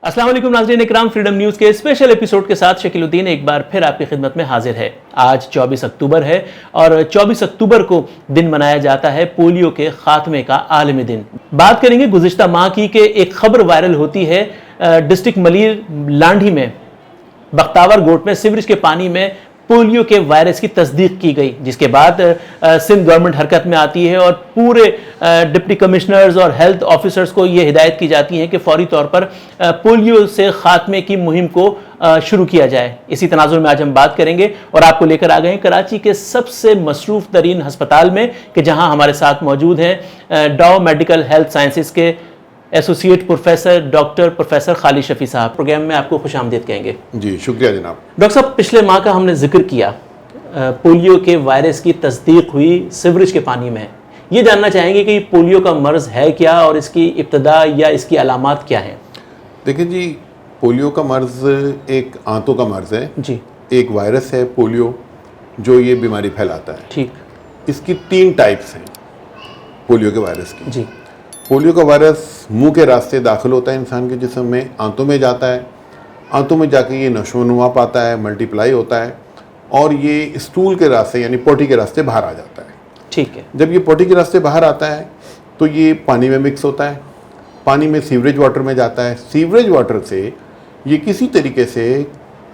अस्सलाम वालेकुम नाज़रीन इकराम, फ्रीडम न्यूज़ के स्पेशल एपिसोड के साथ शकीलुद्दीन एक बार फिर आपकी खिदमत में हाजिर है। आज 24 अक्टूबर है और 24 अक्टूबर को दिन मनाया जाता है पोलियो के खात्मे का आलमी दिन। बात करेंगे गुज़िश्ता माह की कि एक खबर वायरल होती है डिस्ट्रिक्ट मलीर लांढी में बख्तावर गोट में सीवरेज के पानी में पोलियो के वायरस की तस्दीक की गई, जिसके बाद सिंध गवर्नमेंट हरकत में आती है और पूरे डिप्टी कमिश्नर्स और हेल्थ ऑफिसर्स को ये हिदायत की जाती है कि फौरी तौर पर पोलियो से खात्मे की मुहिम को शुरू किया जाए। इसी तनाजुर में आज हम बात करेंगे और आपको लेकर आ गए हैं कराची के सबसे मसरूफ तरीन हस्पताल में कि जहां हमारे साथ मौजूद हैं डाउ मेडिकल हेल्थ साइंसेज के associate professor doctor professor Khalid Shafi साहब। प्रोग्राम में आपको खुशामदीद कहेंगे। जी शुक्रिया जनाब। डॉक्टर साहब, पिछले माह का हमने जिक्र किया, पोलियो के वायरस की तस्दीक हुई सीवरेज के पानी में। ये जानना चाहेंगे कि पोलियो का मर्ज है क्या और इसकी इब्तदा या इसकी अलामात क्या हैं? देखिए जी, पोलियो का मर्ज एक आंतों का मर्ज है जी। एक वायरस है पोलियो जो ये बीमारी फैलाता है। ठीक। इसकी 3 टाइप्स हैं पोलियो के वायरस की। जी। पोलियो का वायरस मुंह के रास्ते दाखिल होता है इंसान के जिस्म में, आंतों में जाता है, आंतों में जाके ये नशोनुमा पाता है, मल्टीप्लाई होता है और ये स्टूल के रास्ते यानी पोटी के रास्ते बाहर आ जाता है। ठीक है। जब ये पोटी के रास्ते बाहर आता है तो ये पानी में मिक्स होता है, पानी में सीवरेज वाटर में जाता है। सीवरेज वाटर से ये किसी तरीके से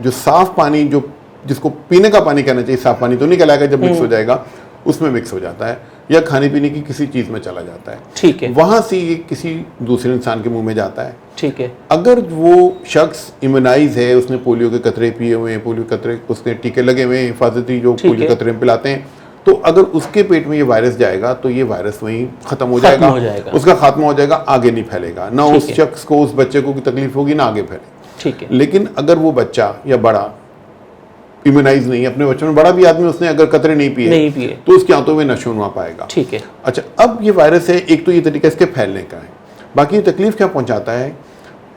जो साफ़ पानी, जो जिसको पीने का पानी कहना चाहिए, साफ़ पानी तो नहीं कहलाएगा जब मिक्स हो जाएगा, उसमें मिक्स हो जाता है या खाने पीने की किसी चीज़ में चला जाता है। ठीक है। वहाँ से ये किसी दूसरे इंसान के मुंह में जाता है। ठीक है। अगर वो शख्स इम्यूनाइज है, उसने पोलियो के कतरे पिए हुए हैं, पोलियो कतरे उसने टीके लगे हुए हैं हिफाजती जो पोलियो कतरे पिलाते हैं, तो अगर उसके पेट में ये वायरस जाएगा तो ये वायरस वहीं ख़त्म हो जाएगा, उसका खात्मा हो जाएगा, आगे नहीं फैलेगा। ना उस शख्स को, उस बच्चे को कोई तकलीफ होगी, ना आगे फैलेगी। ठीक है। लेकिन अगर वो बच्चा या बड़ा इम्यूनाइज नहीं, अपने बच्चों में बड़ा भी आदमी उसने अगर कतरे नहीं पिए तो उसकी आंतों में नशोनुमा पाएगा। ठीक है। अच्छा, अब ये वायरस है, एक तो ये तरीका इसके फैलने का है। बाकी तकलीफ क्या पहुंचाता है,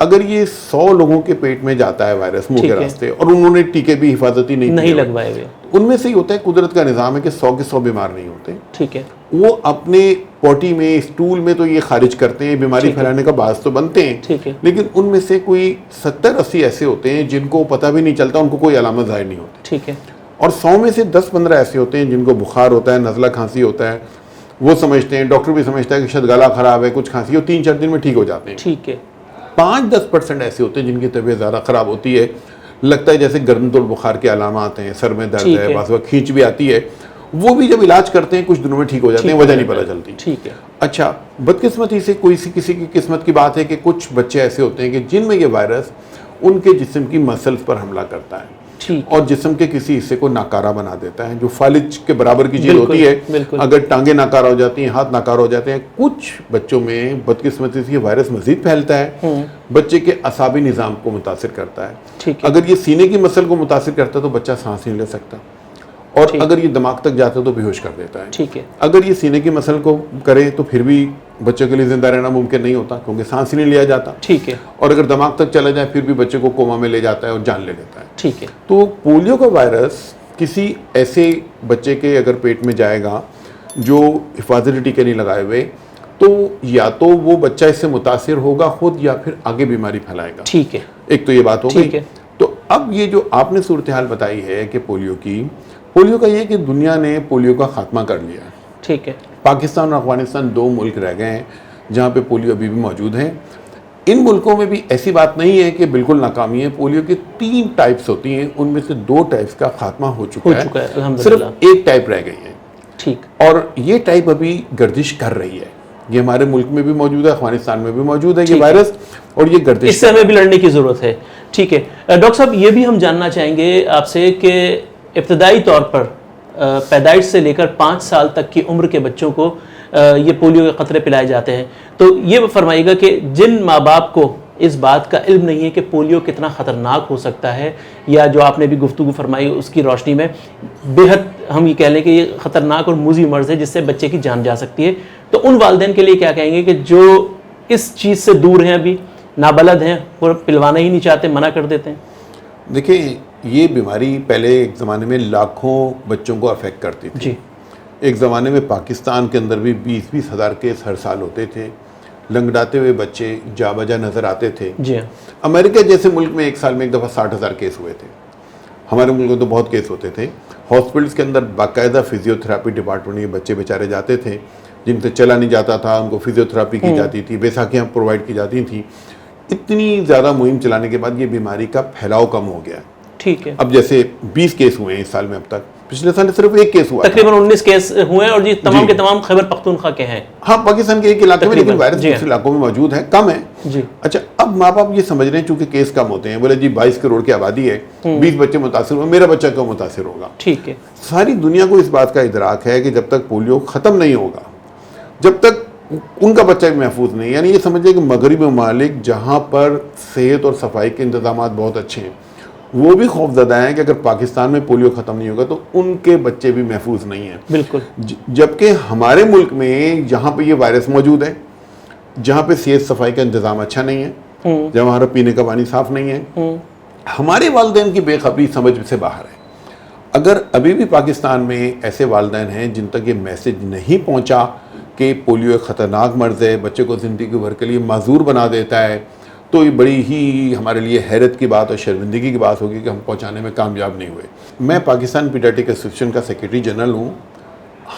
अगर ये 100 लोगों के पेट में जाता है वायरस मुंह के रास्ते और उन्होंने टीके भी हिफाजती नहीं लगवाए हुए, उनमें से ही होता है, कुदरत का निज़ाम है कि 100 के 100 बीमार नहीं होते। ठीक है। वो अपने पोटी में, स्टूल में तो ये खारिज करते हैं, बीमारी फैलाने का बायस तो बनते हैं। ठीक है। लेकिन उनमें से कोई 70-80 ऐसे होते हैं जिनको पता भी नहीं चलता, उनको कोई अलामत ज़ाहिर नहीं होती। ठीक है। और 100 में से 10-15 ऐसे होते हैं जिनको बुखार होता है, नज़ला खांसी होता है, वो समझते हैं, डॉक्टर भी समझता है कि शायद गला ख़राब है, कुछ खांसी हो, 3-4 दिन में ठीक हो जाते हैं। ठीक है। 5-10% ऐसे होते हैं जिनकी तबीयत ज़्यादा ख़राब होती है, लगता है जैसे गर्दन तोड़ बुखार के अलामात हैं, सर में दर्द है, बस वह खींच भी आती है। वो भी जब इलाज करते हैं कुछ दिनों में ठीक हो जाते हैं, वजह नहीं पता चलती। ठीक है। अच्छा, बदकिस्मती से किसी की किस्मत की बात है कि कुछ बच्चे ऐसे होते हैं कि जिनमें ये वायरस उनके जिस्म की मसल्स पर हमला करता है और जिस्म के किसी हिस्से को नाकारा बना देता है, जो फालिज के बराबर की चीज़ होती है। अगर टांगे नाकारा हो जाती हैं, हाथ नाकारा हो जाते हैं। कुछ बच्चों में बदकिस्मती से ये वायरस मजीद फैलता है, बच्चे के असाबी निज़ाम को मुतासिर करता है। अगर ये सीने की मसल को मुतासिर करता है तो बच्चा सांस नहीं ले सकता, और अगर ये दिमाग तक जाता है तो बेहोश कर देता है। ठीक है। अगर ये सीने की मसल को करे तो फिर भी बच्चे के लिए जिंदा रहना मुमकिन नहीं होता, क्योंकि सांस ही नहीं लिया जाता। ठीक है। और अगर दिमाग तक चला जाए फिर भी बच्चे को कोमा में ले जाता है और जान ले लेता है। ठीक है। तो पोलियो का वायरस किसी ऐसे बच्चे के अगर पेट में जाएगा जो हिफाजती टीके नहीं लगाए हुए, तो या तो वो बच्चा इससे मुतासिर होगा खुद या फिर आगे बीमारी फैलाएगा। ठीक है। एक तो ये बात हो गई। तो अब ये जो आपने सूरत हाल बताई है कि पोलियो का ये कि दुनिया ने पोलियो का खात्मा कर लिया। ठीक है। पाकिस्तान और अफगानिस्तान 2 मुल्क रह गए हैं जहाँ पे पोलियो अभी भी मौजूद है। इन मुल्कों में भी ऐसी बात नहीं है कि बिल्कुल नाकामी है। पोलियो की 3 टाइप्स होती हैं, उनमें से 2 टाइप्स का खात्मा हो चुका है। सिर्फ एक टाइप रह गई है। ठीक। और ये टाइप अभी गर्दिश कर रही है। ये हमारे मुल्क में भी मौजूद है, अफगानिस्तान में भी मौजूद है ये ठीक है। वायरस, और ये गर्दिश इससे हमें भी लड़ने की ज़रूरत है। ठीक है डॉक्टर साहब, ये भी हम जानना चाहेंगे आपसे कि इब्तदाई तौर पर पैदाइश से लेकर 5 साल तक की उम्र के बच्चों को ये पोलियो के क़तरे पिलाए जाते हैं, तो ये फरमाइएगा कि जिन माँ बाप को इस बात का इल्म नहीं है कि पोलियो कितना ख़तरनाक हो सकता है, या जो आपने भी गुफ्तगू फरमाई उसकी रोशनी में बेहद हम ये कह लें कि ये ख़तरनाक और मूजी मर्ज़ है जिससे बच्चे की जान जा सकती है, तो उन वालिदैन के लिए क्या कहेंगे कि जो इस चीज़ से दूर हैं, अभी नाबलद हैं, वो पिलवाना ही नहीं चाहते, मना कर देते हैं? देखिए, ये बीमारी पहले एक ज़माने में लाखों बच्चों को अफेक्ट करती थी जी। एक ज़माने में पाकिस्तान के अंदर भी 20-20 हज़ार केस हर साल होते थे, लंगड़ाते हुए बच्चे जा बजा नज़र आते थे। जी हाँ। अमेरिका जैसे मुल्क में एक साल में एक दफ़ा 60,000 केस हुए थे, हमारे मुल्क में तो बहुत केस होते थे। हॉस्पिटल्स के अंदर बाकायदा फिजियोथेरापी डिपार्टमेंट ये बच्चे बेचारे जाते थे, जिनसे चला नहीं जाता था, उनको फिजियोथेरापी की जाती थी, बैसाखियाँ प्रोवाइड की जाती थी। इतनी ज़्यादा मुहिम चलाने के बाद ये बीमारी का फैलाव कम हो गया। ठीक है। अब जैसे 20 केस हुए हैं इस साल में, अब तक पिछले साल सिर्फ 1 केस हुआ, तकरीबन 19 केस हुए और जी तमाम के तमाम खैबर पख्तूनख्वा के हैं। हाँ, पाकिस्तान के एक इलाके में, लेकिन वायरस जी हाँ। दूसरे इलाकों में मौजूद है, कम है जी। अच्छा, अब माँ बाप ये समझ रहे हैं चूंकि केस कम होते हैं, बोले जी 22 करोड़ की आबादी है, 20 बच्चे मुतासिर हुए, मेरा बच्चा क्यों मुतासिर होगा? ठीक है। सारी दुनिया को इस बात का इदराक है कि जब तक पोलियो खत्म नहीं होगा, जब तक उनका बच्चा भी महफूज नहीं, यानी ये समझिए कि मगरबी ममालिक जहाँ पर सेहत और सफाई के इंतजाम बहुत अच्छे हैं, वो भी खौफजदा हैं कि अगर पाकिस्तान में पोलियो ख़त्म नहीं होगा तो उनके बच्चे भी महफूज नहीं हैं। बिल्कुल। जबकि हमारे मुल्क में जहाँ पे ये वायरस मौजूद है, जहाँ पे सेहत सफाई का इंतज़ाम अच्छा नहीं है, जहाँ हमारा पीने का पानी साफ़ नहीं है, हमारे वालिदैन की बेखबरी समझ से बाहर है। अगर अभी भी पाकिस्तान में ऐसे वालिदैन हैं जिन तक ये मैसेज नहीं पहुँचा कि पोलियो एक ख़तरनाक मर्ज़ है, बच्चे को ज़िंदगी भर के लिए माजूर बना देता है, तो ये बड़ी ही हमारे लिए हैरत की बात और शर्मिंदगी की बात होगी कि हम पहुंचाने में कामयाब नहीं हुए। मैं पाकिस्तान पीडियाट्रिक एसोसिएशन का सेक्रेटरी जनरल हूं।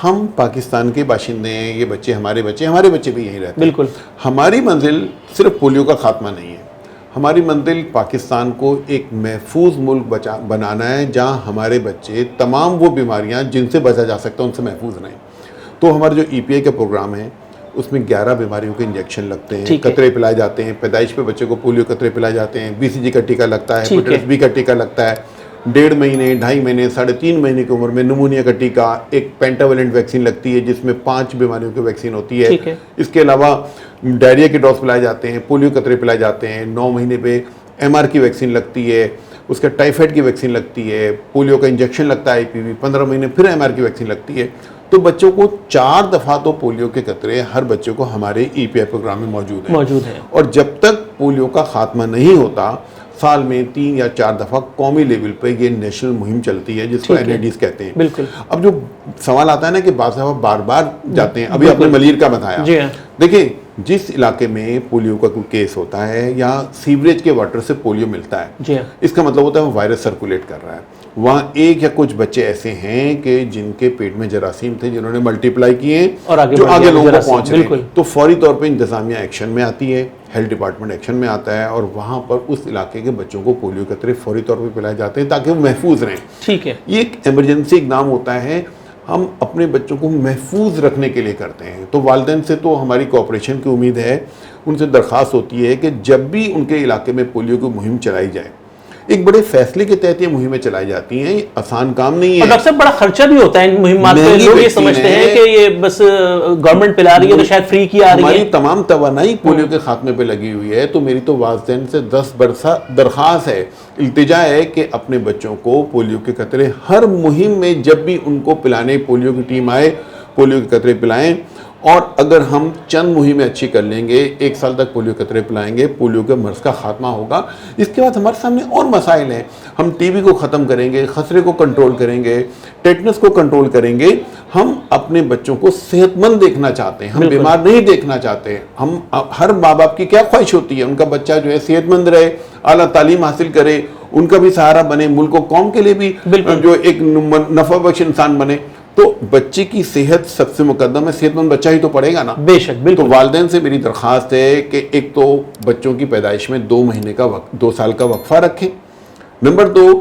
हम पाकिस्तान के बाशिंदे हैं, ये बच्चे हमारे बच्चे भी यहीं रहते हैं। बिल्कुल। हमारी मंजिल सिर्फ पोलियो का खात्मा नहीं है, हमारी मंजिल पाकिस्तान को एक महफूज मुल्क बनाना है जहाँ हमारे बच्चे तमाम वो बीमारियाँ जिनसे बचा जा सकता है उनसे महफूज रहें। तो हमारा जो EPI का प्रोग्राम है उसमें 11 बीमारियों के इंजेक्शन लगते हैं, कतरे पिलाए जाते हैं, पैदाइश पे बच्चे को पोलियो कतरे पिलाए जाते हैं, BCG का टीका लगता है, हेपेटाइटिस B का टीका लगता है, 1.5 महीने 2.5 महीने 3.5 महीने की उम्र में निमोनिया का टीका, एक पेंटावेलेंट वैक्सीन लगती है जिसमें 5 बीमारियों की वैक्सीन होती है। इसके अलावा डायरिया के डोज पिलाए जाते हैं, पोलियो कतरे पिलाए जाते हैं, 9 महीने पे MR की वैक्सीन लगती है, उसका टाइफाइड की वैक्सीन लगती है, पोलियो का इंजेक्शन लगता है IPV, 15 महीने फिर MR की वैक्सीन लगती है। तो बच्चों को 4 दफ़ा तो पोलियो के कतरे हर बच्चे को हमारे EPI प्रोग्राम में मौजूद है। और जब तक पोलियो का खात्मा नहीं होता, साल में 3 या 4 दफ़ा कौमी लेवल पे ये नेशनल मुहिम चलती है जिसको NIDs कहते हैं। बिल्कुल। अब जो सवाल आता है ना कि बार बार जाते हैं, अभी आपने मलीर का बताया, देखिए जिस इलाके में पोलियो का कोई केस होता है या सीवरेज के वाटर से पोलियो मिलता है, इसका मतलब होता है वो वायरस सर्कुलेट कर रहा है। वहाँ एक या कुछ बच्चे ऐसे हैं कि जिनके पेट में जरासीम थे, जिन्होंने मल्टीप्लाई किए और जो आगे लोगों को पहुँच रहे हैं, तो फौरी तौर पे इंतजामिया एक्शन में आती है, हेल्थ डिपार्टमेंट एक्शन में आता है और वहाँ पर उस इलाके के बच्चों को पोलियो कतरे फौरी तौर पे पिलाए जाते हैं ताकि वो महफूज रहें। ठीक है। ये एक इमरजेंसी इक़दाम होता है, हम अपने बच्चों को महफूज रखने के लिए करते हैं। तो वालिदैन से तो हमारी कोऑपरेशन की उम्मीद है, उनसे दरख्वास्त होती है कि जब भी उनके इलाके में पोलियो की मुहिम चलाई जाए, एक बड़े फैसले के तहत ये मुहिमें चलाई जाती हैं, ये आसान काम नहीं है। और डॉक्टर साहब बड़ा खर्चा भी होता है इन मुहिमात पे, लोग ये समझते हैं कि ये बस गवर्नमेंट पिला रही है तो शायद फ्री की आ रही है। हमारी तमाम तवानाई पोलियो के खात्मे पे लगी हुई है, तो मेरी तो वालिदैन से 10 बरसा दरख्वास्त है, इल्तिजा है कि अपने बच्चों को पोलियो के कतरे हर मुहिम में जब भी उनको पिलाने पोलियो की टीम आए, पोलियो के कतरे पिलाएं। और अगर हम चंद मुहिमें अच्छी कर लेंगे, 1 साल तक पोलियो कतरे पिलाएंगे, पोलियो के मर्ज़ का खात्मा होगा। इसके बाद हमारे सामने और मसाइल हैं, हम TB को ख़त्म करेंगे, खसरे को कंट्रोल करेंगे, टेटनस को कंट्रोल करेंगे। हम अपने बच्चों को सेहतमंद देखना चाहते हैं, हम बीमार नहीं देखना चाहते। हम हर माँ बाप की क्या ख्वाहिश होती है, उनका बच्चा जो है सेहतमंद रहे, आला तालीम हासिल करे, उनका भी सहारा बने, मुल्क और कौम के लिए भी जो एक नफ़ा बख्श इंसान बने। तो बच्चे की सेहत सबसे मुकद्दम है, सेहतमंद बच्चा ही तो पढ़ेगा ना। बेशक, बिल्कुल। तो वालिदैन से मेरी दरख्वास्त है कि एक तो बच्चों की पैदाइश में 2 महीने का 2 साल का वक्फा रखें। नंबर 2,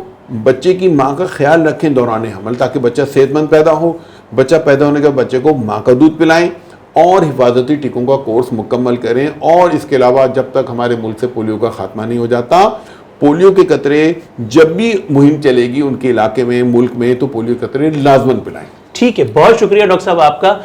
बच्चे की माँ का ख्याल रखें दौरान हमल, ताकि बच्चा सेहतमंद पैदा हो। बच्चा पैदा होने के बाद बच्चे को माँ का दूध पिलाएं और हिफाजती टीकों का कोर्स मुकम्मल करें। और इसके अलावा जब तक हमारे मुल्क से पोलियो का खात्मा नहीं हो जाता, पोलियो के कतरे जब भी मुहिम चलेगी उनके इलाके में, मुल्क में, तो पोलियो के कतरे लाजमन पिलाएं। ठीक है, बहुत शुक्रिया डॉक्टर साहब आपका।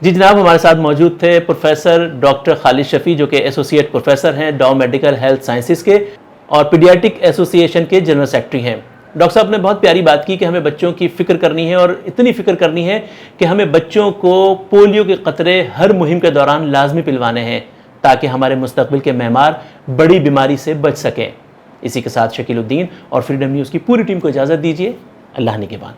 जी जनाब, हमारे साथ मौजूद थे प्रोफेसर डॉक्टर खालिद शफी, जो कि एसोसिएट प्रोफेसर हैं डॉ मेडिकल हेल्थ साइंसेज के और पीडियाट्रिक एसोसिएशन के जनरल सेक्रेटरी हैं। डॉक्टर साहब ने बहुत प्यारी बात की कि हमें बच्चों की फ़िक्र करनी है, और इतनी फ़िक्र करनी है कि हमें बच्चों को पोलियो के क़तरे हर मुहिम के दौरान लाजमी पिलवाने हैं, ताकि हमारे मुस्तकबिल के मेहमान बड़ी बीमारी से बच सकें। इसी के साथ शकीलुद्दीन और फ्रीडम न्यूज़ की पूरी टीम को इजाज़त दीजिए। अल्लाह निगहबान।